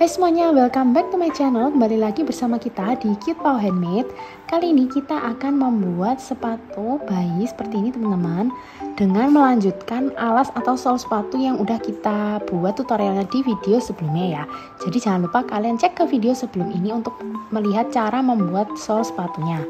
Hai semuanya, welcome back to my channel. Kembali lagi bersama kita di Cute Paw Handmade. Kali ini kita akan membuat sepatu bayi seperti ini teman-teman, dengan melanjutkan alas atau sol sepatu yang udah kita buat tutorialnya di video sebelumnya ya. Jadi jangan lupa kalian cek ke video sebelum ini untuk melihat cara membuat sol sepatunya.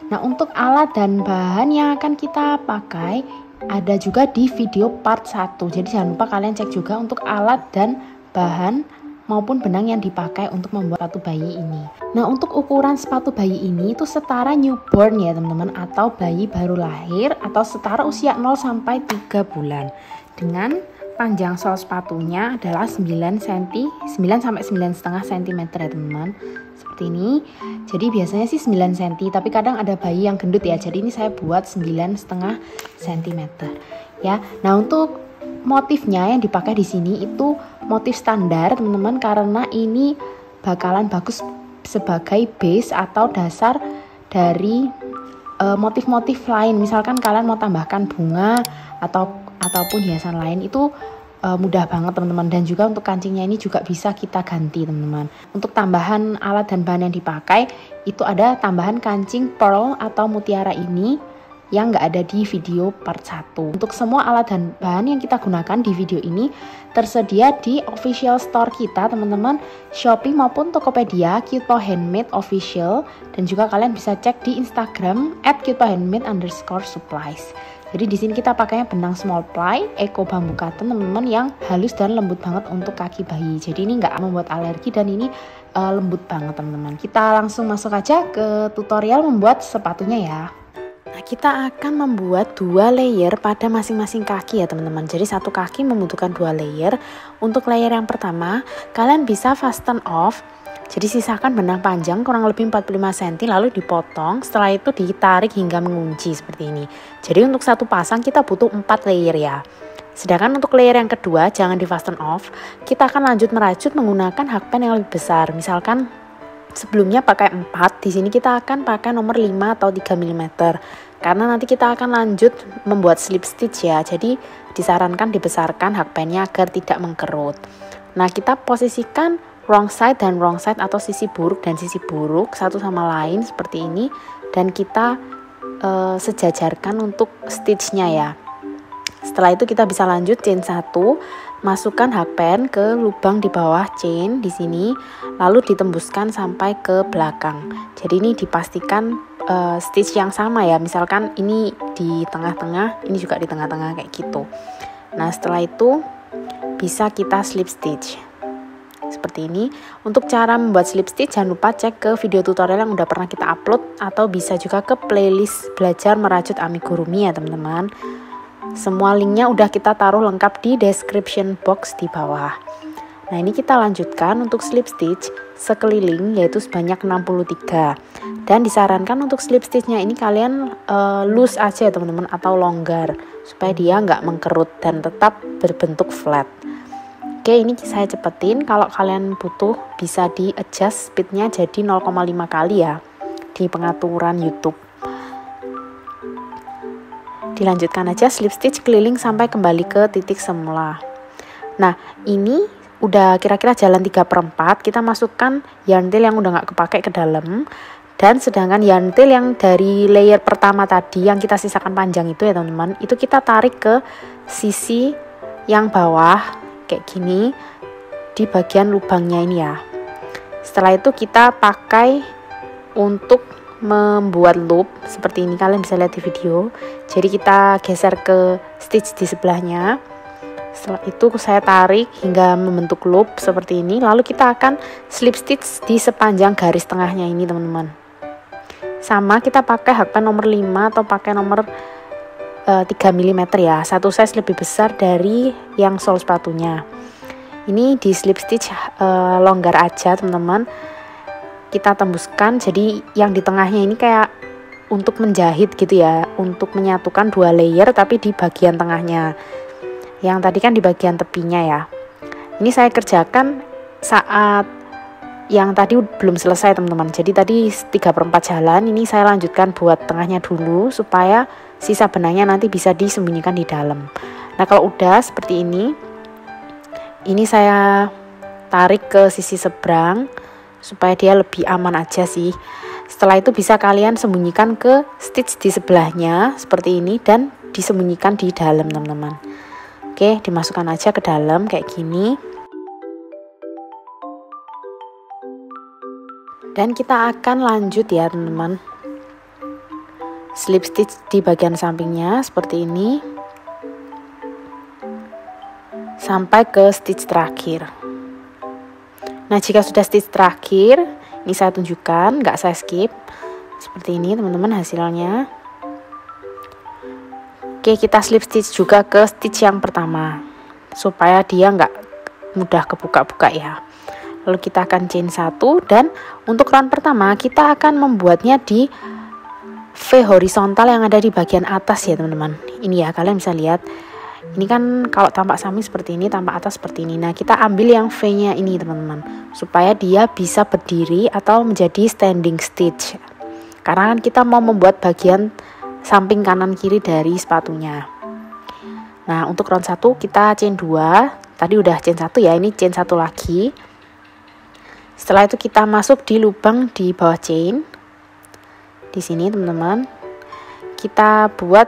Nah, untuk alat dan bahan yang akan kita pakai ada juga di video part 1. Jadi jangan lupa kalian cek juga untuk alat dan bahan maupun benang yang dipakai untuk membuat sepatu bayi ini. Nah, untuk ukuran sepatu bayi ini itu setara newborn ya teman-teman, atau bayi baru lahir, atau setara usia 0 sampai 3 bulan. Dengan panjang sol sepatunya adalah 9 cm, 9 sampai 9,5 cm ya teman-teman. Seperti ini. Jadi biasanya sih 9 cm, tapi kadang ada bayi yang gendut ya. Jadi ini saya buat 9,5 cm. Ya. Nah, untuk motifnya yang dipakai di sini itu motif standar teman-teman, karena ini bakalan bagus sebagai base atau dasar dari motif-motif lain. Misalkan kalian mau tambahkan bunga ataupun hiasan lain, itu mudah banget teman-teman. Dan juga untuk kancingnya ini juga bisa kita ganti teman-teman. Untuk tambahan alat dan bahan yang dipakai itu ada tambahan kancing pearl atau mutiara ini yang nggak ada di video part 1. Untuk semua alat dan bahan yang kita gunakan di video ini tersedia di official store kita teman-teman, Shopee maupun Tokopedia Cute Paw Handmade Official, dan juga kalian bisa cek di Instagram @cutepaw_handmade_supplies. Jadi di sini kita pakainya benang small ply eco bambu cotton teman-teman, yang halus dan lembut banget untuk kaki bayi. Jadi ini nggak membuat alergi dan ini lembut banget teman-teman. Kita langsung masuk aja ke tutorial membuat sepatunya ya. Nah, kita akan membuat 2 layer pada masing-masing kaki ya teman-teman. Jadi satu kaki membutuhkan 2 layer. Untuk layer yang pertama, kalian bisa fasten off. Jadi sisakan benang panjang kurang lebih 45 cm lalu dipotong. Setelah itu ditarik hingga mengunci seperti ini. Jadi untuk satu pasang kita butuh 4 layer ya. Sedangkan untuk layer yang kedua jangan di fasten off. Kita akan lanjut merajut menggunakan hakpen yang lebih besar. Misalkan sebelumnya pakai 4, di sini kita akan pakai nomor 5 atau 3 mm. Karena nanti kita akan lanjut membuat slip stitch ya. Jadi disarankan dibesarkan hakpennya agar tidak mengkerut. Nah, kita posisikan wrong side dan wrong side atau sisi buruk dan sisi buruk satu sama lain seperti ini, dan kita sejajarkan untuk stitchnya ya. Setelah itu kita bisa lanjut chain 1, masukkan hakpen ke lubang di bawah chain di sini, lalu ditembuskan sampai ke belakang. Jadi ini dipastikan stitch yang sama ya. Misalkan ini di tengah-tengah, ini juga di tengah-tengah kayak gitu. Nah, setelah itu bisa kita slip stitch seperti ini. Untuk cara membuat slip stitch jangan lupa cek ke video tutorial yang udah pernah kita upload, atau bisa juga ke playlist belajar merajut amigurumi ya teman-teman. Semua linknya udah kita taruh lengkap di description box di bawah. Nah, ini kita lanjutkan untuk slip stitch sekeliling yaitu sebanyak 63. Dan disarankan untuk slip stitchnya ini kalian loose aja ya teman-teman, atau longgar, supaya dia nggak mengkerut dan tetap berbentuk flat. Oke, ini saya cepetin. Kalau kalian butuh bisa di adjust speednya jadi 0,5 kali ya di pengaturan YouTube. Dilanjutkan aja slip stitch keliling sampai kembali ke titik semula. Nah, ini udah kira-kira jalan 3/4. Kita masukkan yarn tail yang udah nggak kepake ke dalam, dan sedangkan yarn tail yang dari layer pertama tadi yang kita sisakan panjang itu ya teman-teman, itu kita tarik ke sisi yang bawah kayak gini di bagian lubangnya ini ya. Setelah itu kita pakai untuk membuat loop seperti ini, kalian bisa lihat di video. Jadi kita geser ke stitch di sebelahnya. Setelah itu saya tarik hingga membentuk loop seperti ini, lalu kita akan slip stitch di sepanjang garis tengahnya ini teman-teman. Sama kita pakai hakpen nomor 5 atau pakai nomor 3 mm ya, satu size lebih besar dari yang sol sepatunya. Ini di slip stitch longgar aja teman-teman. Kita tembuskan, jadi yang di tengahnya ini kayak untuk menjahit gitu ya, untuk menyatukan 2 layer tapi di bagian tengahnya. Yang tadi kan di bagian tepinya ya. Ini saya kerjakan saat yang tadi belum selesai teman-teman. Jadi tadi 3/4 jalan, ini saya lanjutkan buat tengahnya dulu supaya sisa benangnya nanti bisa disembunyikan di dalam. Nah, kalau udah seperti ini saya tarik ke sisi seberang supaya dia lebih aman aja sih. Setelah itu bisa kalian sembunyikan ke stitch di sebelahnya seperti ini dan disembunyikan di dalam teman-teman. Oke, dimasukkan aja ke dalam kayak gini. Dan kita akan lanjut ya teman-teman. Slip stitch di bagian sampingnya seperti ini sampai ke stitch terakhir. Nah, jika sudah stitch terakhir, ini saya tunjukkan, nggak saya skip. Seperti ini teman-teman hasilnya. Oke, kita slip stitch juga ke stitch yang pertama supaya dia nggak mudah kebuka-buka ya. Lalu kita akan chain 1, dan untuk round pertama kita akan membuatnya di V horizontal yang ada di bagian atas ya teman-teman. Ini ya, kalian bisa lihat. Ini kan kalau tampak samping seperti ini, tampak atas seperti ini. Nah, kita ambil yang V-nya ini teman-teman, supaya dia bisa berdiri atau menjadi standing stitch. Karena kan kita mau membuat bagian samping kanan kiri dari sepatunya. Nah, untuk round 1 kita chain 2. Tadi udah chain 1 ya, ini chain 1 lagi. Setelah itu kita masuk di lubang di bawah chain. Di sini teman-teman, kita buat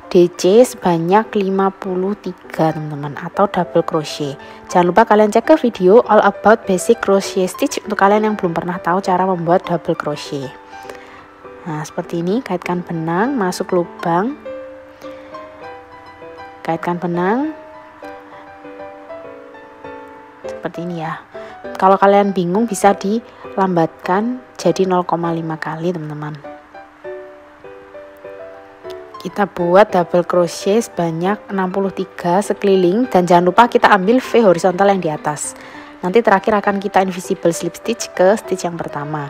DC sebanyak 53 teman-teman, atau double crochet. Jangan lupa kalian cek ke video all about basic crochet stitch untuk kalian yang belum pernah tahu cara membuat double crochet. Nah, seperti ini, kaitkan benang, masuk lubang, kaitkan benang seperti ini ya. Kalau kalian bingung bisa dilambatkan jadi 0,5 kali teman-teman. Kita buat double crochet sebanyak 63 sekeliling, dan jangan lupa kita ambil V horizontal yang di atas. Nanti terakhir akan kita invisible slip stitch ke stitch yang pertama.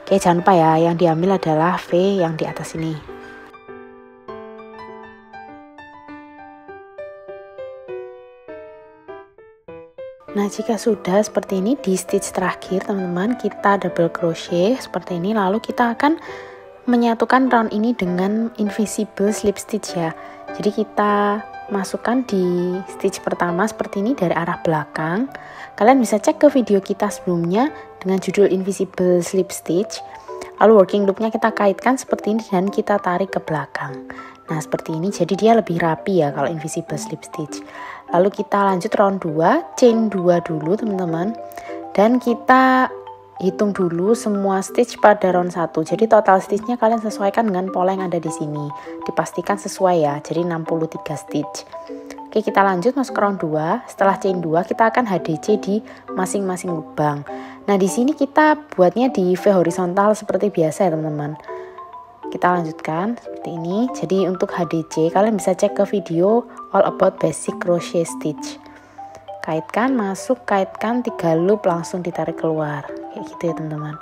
Oke, jangan lupa ya, yang diambil adalah V yang di atas ini. Nah, jika sudah seperti ini di stitch terakhir teman-teman, kita double crochet seperti ini, lalu kita akan menyatukan round ini dengan invisible slip stitch ya. Jadi kita masukkan di stitch pertama seperti ini dari arah belakang. Kalian bisa cek ke video kita sebelumnya dengan judul invisible slip stitch. Lalu working loopnya kita kaitkan seperti ini dan kita tarik ke belakang. Nah, seperti ini, jadi dia lebih rapi ya kalau invisible slip stitch. Lalu kita lanjut round 2, chain 2 dulu teman-teman, dan kita hitung dulu semua stitch pada round 1. Jadi total stitchnya kalian sesuaikan dengan pola yang ada di sini. Dipastikan sesuai ya, jadi 63 stitch. Oke, kita lanjut masuk ke round 2. Setelah chain 2 kita akan HDC di masing-masing lubang. Nah, di sini kita buatnya di V horizontal seperti biasa ya teman-teman. Kita lanjutkan seperti ini. Jadi untuk HDC kalian bisa cek ke video all about basic crochet stitch. Kaitkan, masuk, kaitkan 3 loop, langsung ditarik keluar. Kayak gitu ya teman-teman.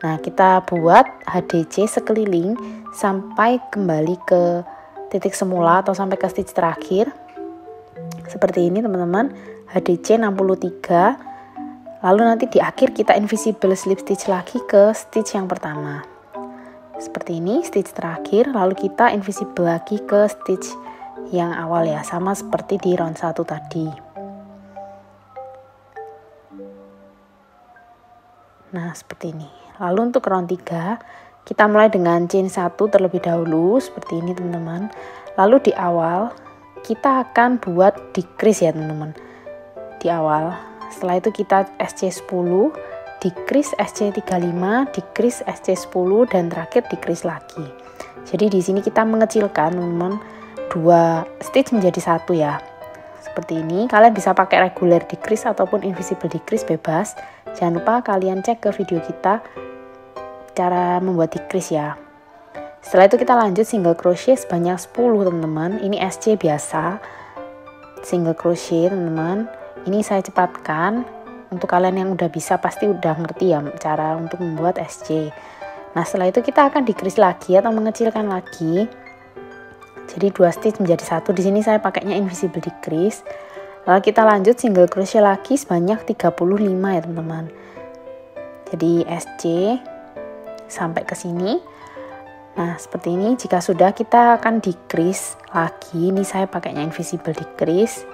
Nah, kita buat HDC sekeliling sampai kembali ke titik semula atau sampai ke stitch terakhir. Seperti ini teman-teman, HDC 63. Lalu nanti di akhir kita invisible slip stitch lagi ke stitch yang pertama. Seperti ini, stitch terakhir, lalu kita invisible lagi ke stitch yang awal ya, sama seperti di round 1 tadi. Nah, seperti ini. Lalu untuk round 3, kita mulai dengan chain 1 terlebih dahulu, seperti ini teman-teman. Lalu di awal, kita akan buat decrease ya teman-teman. Di awal, setelah itu kita SC10, decrease SC35, decrease SC10, dan terakhir decrease lagi. Jadi di sini kita mengecilkan teman-teman 2 stitch menjadi 1 ya. Seperti ini, kalian bisa pakai regular decrease ataupun invisible decrease, bebas. Jangan lupa kalian cek ke video kita cara membuat decrease ya. Setelah itu kita lanjut single crochet sebanyak 10 teman-teman. Ini SC biasa, single crochet teman-teman. Ini saya cepatkan. Untuk kalian yang udah bisa pasti udah ngerti ya cara untuk membuat SC. Nah, setelah itu kita akan decrease lagi atau mengecilkan lagi. Jadi 2 stitch menjadi 1. Di sini saya pakainya invisible decrease. Lalu kita lanjut single crochet lagi sebanyak 35 ya teman-teman. Jadi SC sampai ke sini. Nah, seperti ini. Jika sudah, kita akan decrease lagi. Ini saya pakainya invisible decrease.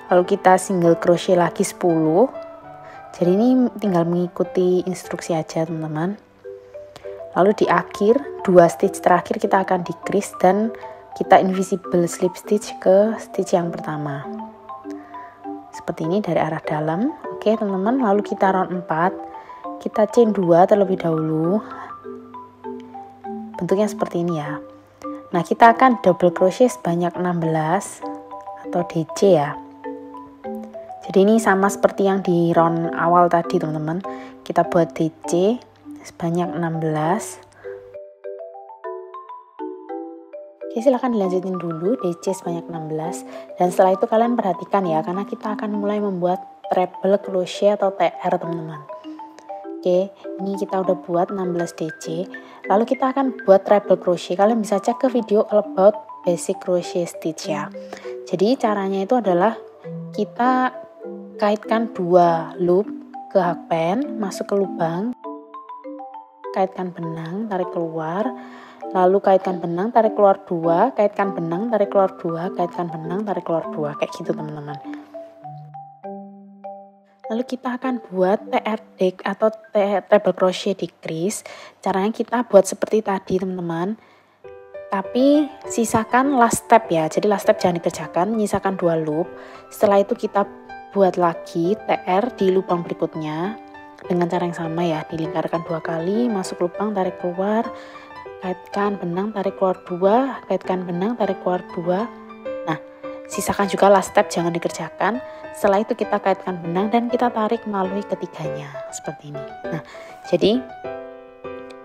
Lalu kita single crochet lagi 10. Jadi ini tinggal mengikuti instruksi aja teman-teman. Lalu di akhir 2 stitch terakhir kita akan decrease dan kita invisible slip stitch ke stitch yang pertama. Seperti ini dari arah dalam. Oke teman-teman, lalu kita round 4. Kita chain 2 terlebih dahulu. Bentuknya seperti ini ya. Nah, kita akan double crochet sebanyak 16 atau DC ya. Jadi ini sama seperti yang di round awal tadi teman-teman. Kita buat DC sebanyak 16. Oke, silahkan dilanjutin dulu DC sebanyak 16. Dan setelah itu kalian perhatikan ya, karena kita akan mulai membuat treble crochet atau TR teman-teman. Oke, ini kita udah buat 16 DC. Lalu kita akan buat treble crochet. Kalian bisa cek ke video all about basic crochet stitch ya. Jadi caranya itu adalah kita kaitkan 2 loop ke hakpen, masuk ke lubang, kaitkan benang, tarik keluar, lalu kaitkan benang, tarik keluar 2, kaitkan benang, tarik keluar 2, kaitkan benang, tarik keluar 2, kayak gitu teman-teman. Lalu kita akan buat TR deck atau treble crochet decrease. Caranya kita buat seperti tadi teman-teman, tapi sisakan last step ya. Jadi last step jangan dikerjakan, menyisakan 2 loop. Setelah itu kita buat lagi TR di lubang berikutnya dengan cara yang sama ya, dilingkarkan 2 kali, masuk lubang, tarik keluar, kaitkan benang, tarik keluar 2, kaitkan benang, tarik keluar 2. Nah, sisakan juga last step, jangan dikerjakan. Setelah itu kita kaitkan benang dan kita tarik melalui ketiganya seperti ini. Nah, jadi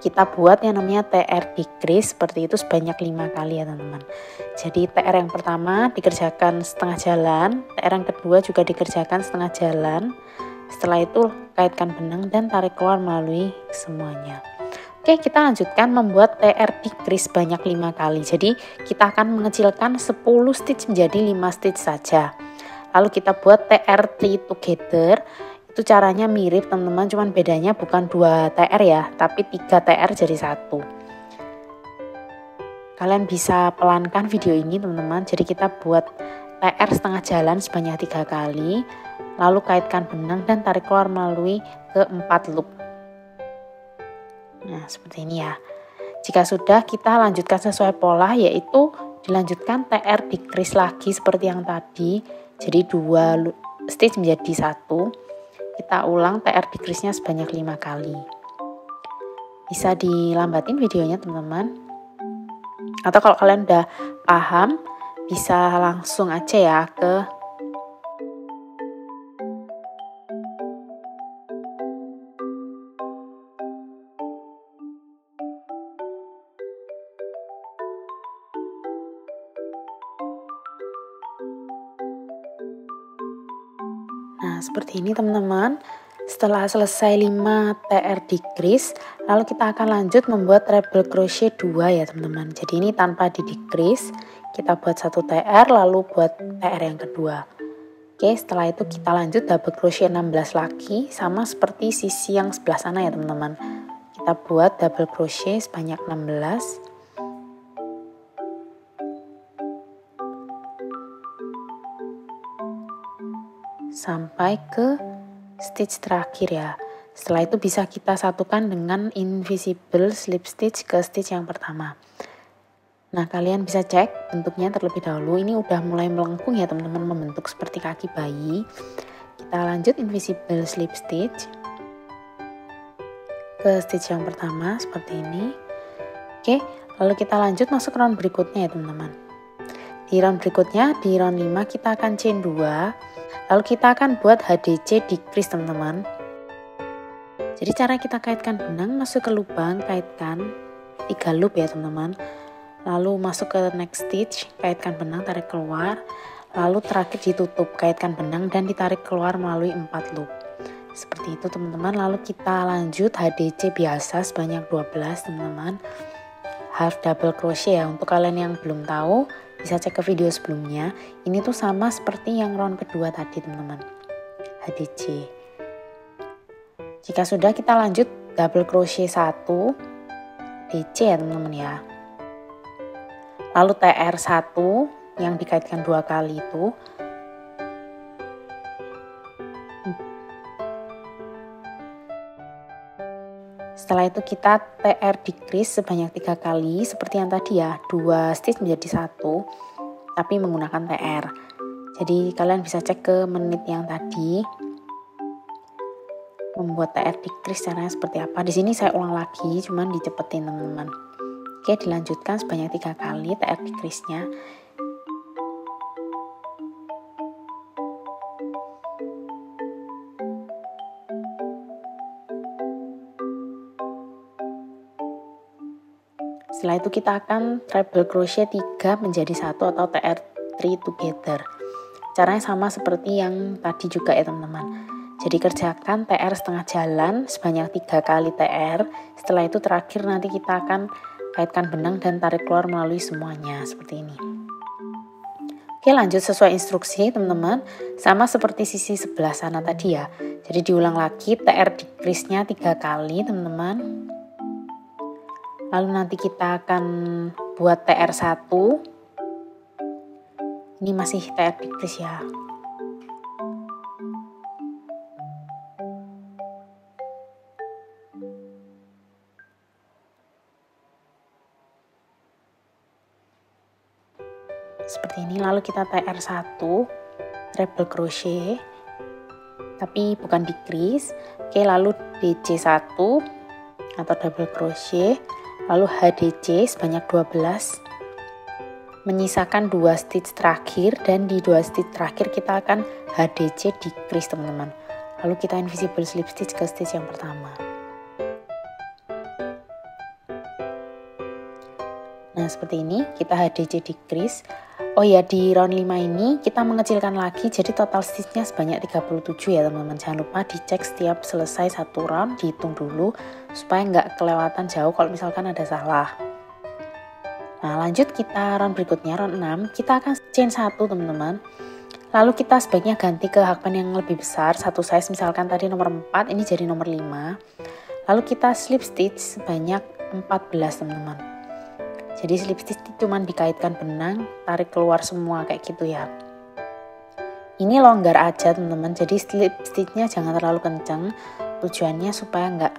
kita buat yang namanya TR decrease seperti itu sebanyak 5 kali ya teman-teman. Jadi TR yang pertama dikerjakan setengah jalan, TR yang kedua juga dikerjakan setengah jalan. Setelah itu kaitkan benang dan tarik keluar melalui semuanya. Oke, kita lanjutkan membuat TR decrease sebanyak 5 kali. Jadi kita akan mengecilkan 10 stitch menjadi 5 stitch saja. Lalu kita buat TR 3 together. Itu caranya mirip teman-teman, cuman bedanya bukan 2 TR ya, tapi 3 TR jadi 1. Kalian bisa pelankan video ini teman-teman. Jadi kita buat TR setengah jalan sebanyak 3 kali, lalu kaitkan benang dan tarik keluar melalui ke 4 loop. Nah, seperti ini ya. Jika sudah, kita lanjutkan sesuai pola, yaitu dilanjutkan TR decrease lagi seperti yang tadi. Jadi 2 stitch menjadi 1. Kita ulang TR decrease-nya sebanyak 5 kali. Bisa dilambatin videonya teman-teman. Atau kalau kalian udah paham, bisa langsung aja ya ke Nah, seperti ini teman-teman. Setelah selesai 5 TR decrease, lalu kita akan lanjut membuat treble crochet 2 ya teman-teman. Jadi ini tanpa di decrease, kita buat 1 TR lalu buat TR yang kedua. Oke, setelah itu kita lanjut double crochet 16 lagi, sama seperti sisi yang sebelah sana ya teman-teman. Kita buat double crochet sebanyak 16. Sampai ke stitch terakhir ya. Setelah itu bisa kita satukan dengan invisible slip stitch ke stitch yang pertama. Nah, kalian bisa cek bentuknya terlebih dahulu. Ini udah mulai melengkung ya teman-teman, membentuk seperti kaki bayi. Kita lanjut invisible slip stitch ke stitch yang pertama seperti ini. Oke, lalu kita lanjut masuk round berikutnya ya teman-teman. Di round berikutnya, di round 5 kita akan chain 2. Lalu kita akan buat HDC decrease teman-teman. Jadi cara kita kaitkan benang, masuk ke lubang, kaitkan 3 loop ya teman-teman. Lalu masuk ke next stitch, kaitkan benang, tarik keluar. Lalu terakhir ditutup, kaitkan benang dan ditarik keluar melalui 4 loop. Seperti itu teman-teman. Lalu kita lanjut HDC biasa sebanyak 12 teman-teman. Half double crochet ya. Untuk kalian yang belum tahu, bisa cek ke video sebelumnya. Ini tuh sama seperti yang round kedua tadi teman-teman, HDC. Jika sudah, kita lanjut double crochet 1 DC ya teman-teman ya. Lalu TR 1 yang dikaitkan 2 kali itu. Setelah itu kita TR decrease sebanyak 3 kali seperti yang tadi ya, 2 stitch menjadi 1 tapi menggunakan TR. Jadi kalian bisa cek ke menit yang tadi membuat TR decrease caranya seperti apa. Di sini saya ulang lagi, cuman dicepetin teman-teman. Oke, dilanjutkan sebanyak 3 kali TR decrease-nya. Setelah itu kita akan treble crochet 3 menjadi 1 atau TR3 together. Caranya sama seperti yang tadi juga ya teman-teman. Jadi kerjakan TR setengah jalan sebanyak 3 kali TR. Setelah itu terakhir nanti kita akan kaitkan benang dan tarik keluar melalui semuanya seperti ini. Oke, lanjut sesuai instruksi teman-teman. Sama seperti sisi sebelah sana tadi ya. Jadi diulang lagi TR decrease-nya 3 kali teman-teman. Lalu nanti kita akan buat TR1. Ini masih TR decrease ya. Seperti ini, lalu kita TR1 treble crochet tapi bukan decrease. Oke, lalu DC1 atau double crochet, lalu HDC sebanyak 12, menyisakan 2 stitch terakhir, dan di 2 stitch terakhir kita akan HDC decrease teman-teman. Lalu kita invisible slip stitch ke stitch yang pertama. Nah seperti ini kita HDC decrease. Oh ya, di round 5 ini kita mengecilkan lagi, jadi total stitchnya sebanyak 37 ya teman-teman. Jangan lupa dicek setiap selesai satu round, dihitung dulu supaya nggak kelewatan jauh kalau misalkan ada salah. Nah lanjut kita round berikutnya, round 6, kita akan chain 1 teman-teman. Lalu kita sebaiknya ganti ke hakpan yang lebih besar, satu size, misalkan tadi nomor 4, ini jadi nomor 5. Lalu kita slip stitch sebanyak 14 teman-teman. Jadi slip stitch cuma dikaitkan benang, tarik keluar semua kayak gitu ya. Ini longgar aja teman-teman, jadi slip stitchnya jangan terlalu kenceng. Tujuannya supaya nggak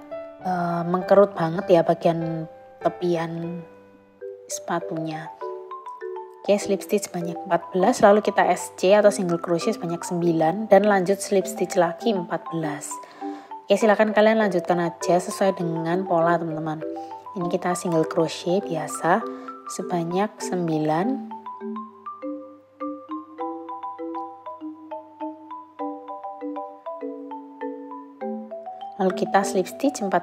mengkerut banget ya bagian tepian sepatunya. Oke, slip stitch sebanyak 14, lalu kita SC atau single crochet sebanyak 9, dan lanjut slip stitch lagi 14. Oke, silakan kalian lanjutkan aja sesuai dengan pola teman-teman. Ini kita single crochet biasa sebanyak 9. Lalu kita slip stitch 14.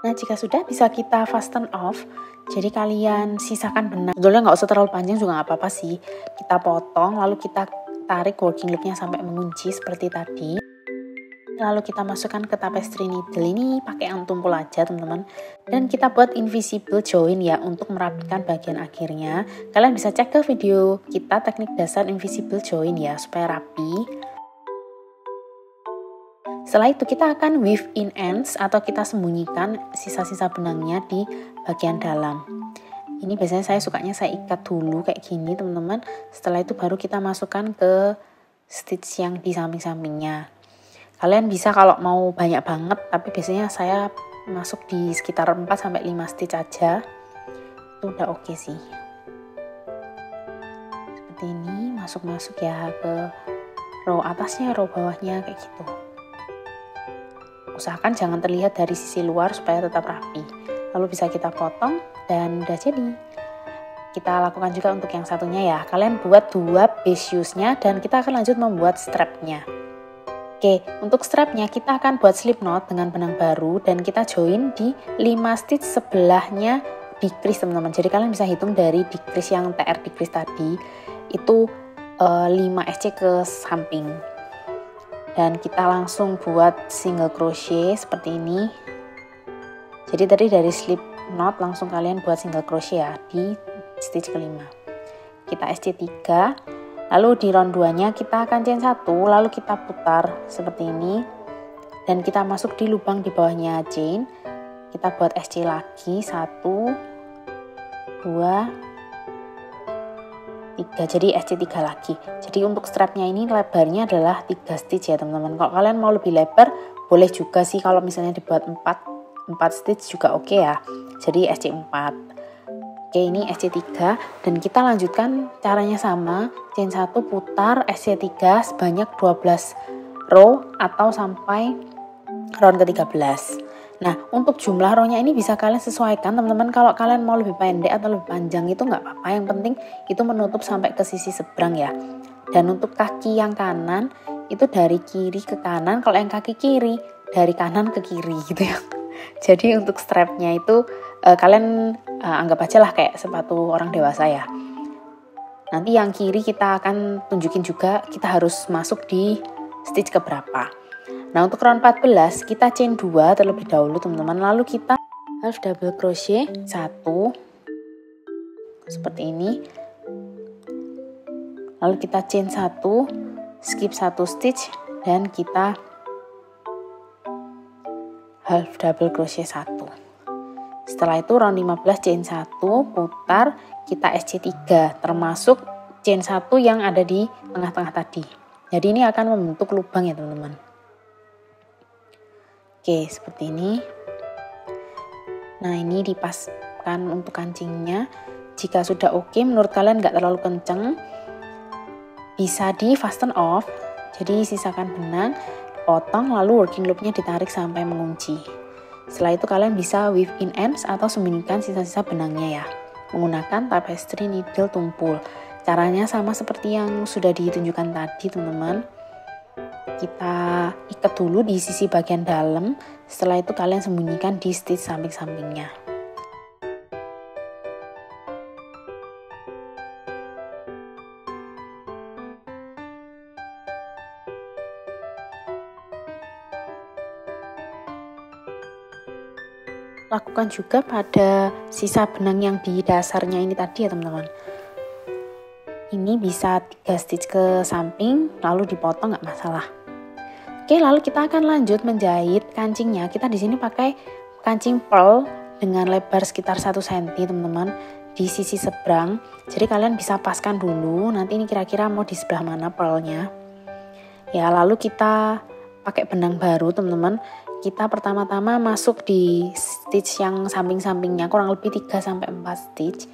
Nah jika sudah, bisa kita fasten off. Jadi kalian sisakan benang, sebetulnya nggak usah terlalu panjang juga nggak apa-apa sih. Kita potong, lalu kita tarik working loopnya sampai mengunci seperti tadi. Lalu kita masukkan ke tapestry needle, ini pakai yang tumpul aja teman-teman. Dan kita buat invisible join ya untuk merapikan bagian akhirnya. Kalian bisa cek ke video kita teknik dasar invisible join ya supaya rapi. Setelah itu kita akan weave in ends atau kita sembunyikan sisa-sisa benangnya di bagian dalam. Ini biasanya saya sukanya saya ikat dulu kayak gini teman-teman. Setelah itu baru kita masukkan ke stitch yang di samping-sampingnya. Kalian bisa kalau mau banyak banget, tapi biasanya saya masuk di sekitar 4-5 stitch aja. Itu udah oke sih. Seperti ini, masuk-masuk ya ke row atasnya, row bawahnya kayak gitu. Usahakan jangan terlihat dari sisi luar supaya tetap rapi. Lalu bisa kita potong dan udah jadi. Kita lakukan juga untuk yang satunya ya. Kalian buat 2 base shoes-nya dan kita akan lanjut membuat strap-nya. Oke, untuk strap-nya kita akan buat slip knot dengan benang baru dan kita join di 5 stitch sebelahnya decrease teman-teman. Jadi kalian bisa hitung dari decrease yang TR decrease tadi itu 5 SC ke samping. Dan kita langsung buat single crochet seperti ini. Jadi tadi dari slip knot langsung kalian buat single crochet ya di stitch kelima. Kita SC 3, lalu di round 2 nya kita akan chain 1, lalu kita putar seperti ini dan kita masuk di lubang di bawahnya chain. Kita buat SC lagi 1, 2, 3, 3, jadi SC3 lagi. Jadi untuk strapnya ini lebarnya adalah 3 stitch ya teman-teman. Kalau kalian mau lebih lebar boleh juga sih, kalau misalnya dibuat 4 stitch juga oke ya. Jadi SC4. Oke, ini SC3 dan kita lanjutkan caranya sama. Chain 1 putar SC3 sebanyak 12 row atau sampai round ke-13. Nah, untuk jumlah row-nya ini bisa kalian sesuaikan teman-teman. Kalau kalian mau lebih pendek atau lebih panjang itu nggak apa-apa. Yang penting itu menutup sampai ke sisi seberang ya. Dan untuk kaki yang kanan itu dari kiri ke kanan. Kalau yang kaki kiri dari kanan ke kiri gitu ya. Jadi untuk strapnya itu kalian anggap aja lah kayak sepatu orang dewasa ya. Nanti yang kiri kita akan tunjukin juga kita harus masuk di stitch keberapa. Nah, untuk round 14 kita chain 2 terlebih dahulu teman-teman. Lalu kita half double crochet 1 seperti ini. Lalu kita chain 1, skip 1 stitch dan kita half double crochet 1. Setelah itu round 15 chain 1, putar, kita SC3 termasuk chain 1 yang ada di tengah-tengah tadi. Jadi ini akan membentuk lubang ya teman-teman. Oke, seperti ini. Nah, ini dipaskan untuk kancingnya. Jika sudah oke, menurut kalian nggak terlalu kenceng, bisa di fasten off. Jadi sisakan benang, potong, lalu working loopnya ditarik sampai mengunci. Setelah itu kalian bisa weave in ends atau sembunyikan sisa-sisa benangnya ya, menggunakan tapestry needle tumpul. Caranya sama seperti yang sudah ditunjukkan tadi teman-teman. Kita ikat dulu di sisi bagian dalam, setelah itu kalian sembunyikan di stitch samping-sampingnya. Lakukan juga pada sisa benang yang di dasarnya ini tadi ya teman-teman. Ini bisa 3 stitch ke samping, lalu dipotong nggak masalah. Oke, lalu kita akan lanjut menjahit kancingnya. Kita di sini pakai kancing pearl dengan lebar sekitar 1 cm teman-teman di sisi seberang. Jadi kalian bisa paskan dulu, nanti ini kira-kira mau di sebelah mana pearlnya. Ya, lalu kita pakai benang baru teman-teman. Kita pertama-tama masuk di stitch yang samping-sampingnya, kurang lebih 3-4 stitch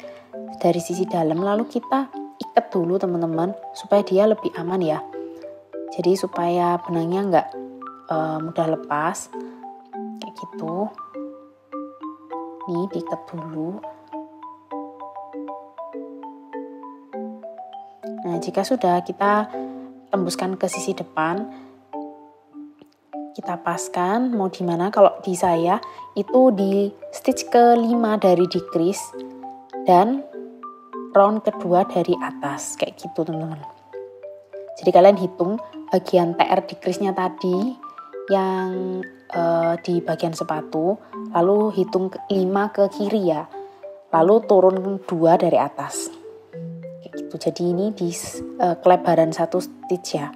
dari sisi dalam. Lalu kita ikat dulu teman-teman supaya dia lebih aman ya. Jadi supaya benangnya nggak mudah lepas kayak gitu. Nih diikat dulu. Nah, jika sudah, kita tembuskan ke sisi depan. Kita paskan mau di mana. Kalau di saya itu di stitch ke-5 dari decrease dan round kedua dari atas kayak gitu teman-teman. Jadi kalian hitung bagian TR decrease-nya tadi yang di bagian sepatu, lalu hitung 5 ke kiri ya, lalu turun 2 dari atas kayak gitu. Jadi ini di kelebaran 1 stitch ya,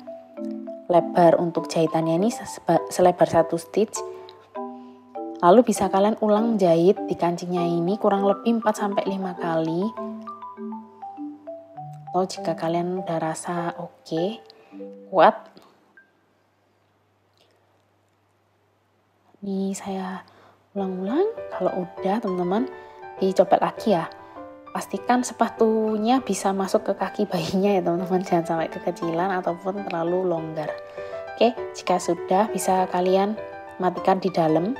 lebar untuk jahitannya ini selebar 1 stitch. Lalu bisa kalian ulang menjahit di kancingnya ini kurang lebih 4-5 kali. Atau jika kalian udah rasa oke, kuat. Ini saya ulang-ulang. Kalau udah teman-teman, dicopet lagi ya. Pastikan sepatunya bisa masuk ke kaki bayinya ya teman-teman. Jangan sampai kekecilan ataupun terlalu longgar. Oke, jika sudah bisa kalian matikan di dalam,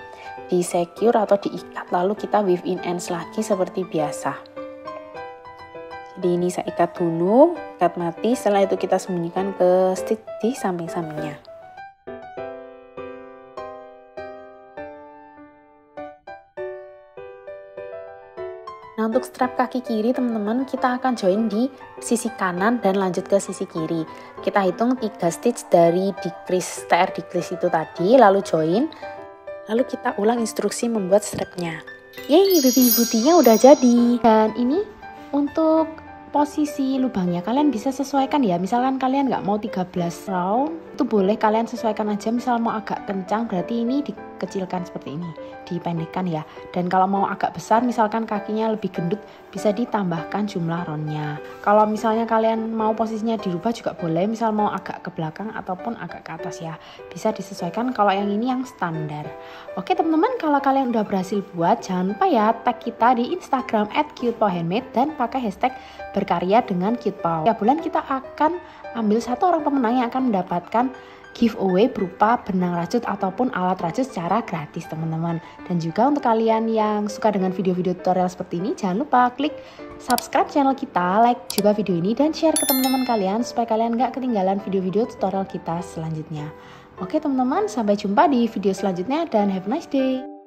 di secure atau diikat. Lalu kita weave in ends lagi seperti biasa. Jadi ini saya ikat dulu, ikat mati, setelah itu kita sembunyikan ke stitch di samping-sampingnya. Nah, untuk strap kaki kiri teman-teman, kita akan join di sisi kanan dan lanjut ke sisi kiri. Kita hitung 3 stitch dari decrease, TR decrease itu tadi, lalu join. Lalu kita ulang instruksi membuat strapnya. Yeay, baby booty-nya udah jadi. Dan ini untuk posisi lubangnya kalian bisa sesuaikan ya. Misalkan kalian nggak mau 13 round, itu boleh kalian sesuaikan aja. Misal mau agak kencang, berarti ini dikecilkan seperti ini, dipendekkan ya. Dan kalau mau agak besar, misalkan kakinya lebih gendut, bisa ditambahkan jumlah roundnya. Kalau misalnya kalian mau posisinya dirubah juga boleh, misal mau agak ke belakang ataupun agak ke atas ya, bisa disesuaikan. Kalau yang ini yang standar. Oke teman-teman, kalau kalian udah berhasil buat, jangan lupa ya tag kita di Instagram @cutepawhandmade dan pakai hashtag berkarya dengan cutepau. Ya, bulan kita akan ambil satu orang pemenang yang akan mendapatkan giveaway berupa benang rajut ataupun alat rajut secara gratis teman-teman. Dan juga untuk kalian yang suka dengan video-video tutorial seperti ini, jangan lupa klik subscribe channel kita, like juga video ini, dan share ke teman-teman kalian supaya kalian gak ketinggalan video-video tutorial kita selanjutnya. Oke teman-teman, sampai jumpa di video selanjutnya dan have a nice day.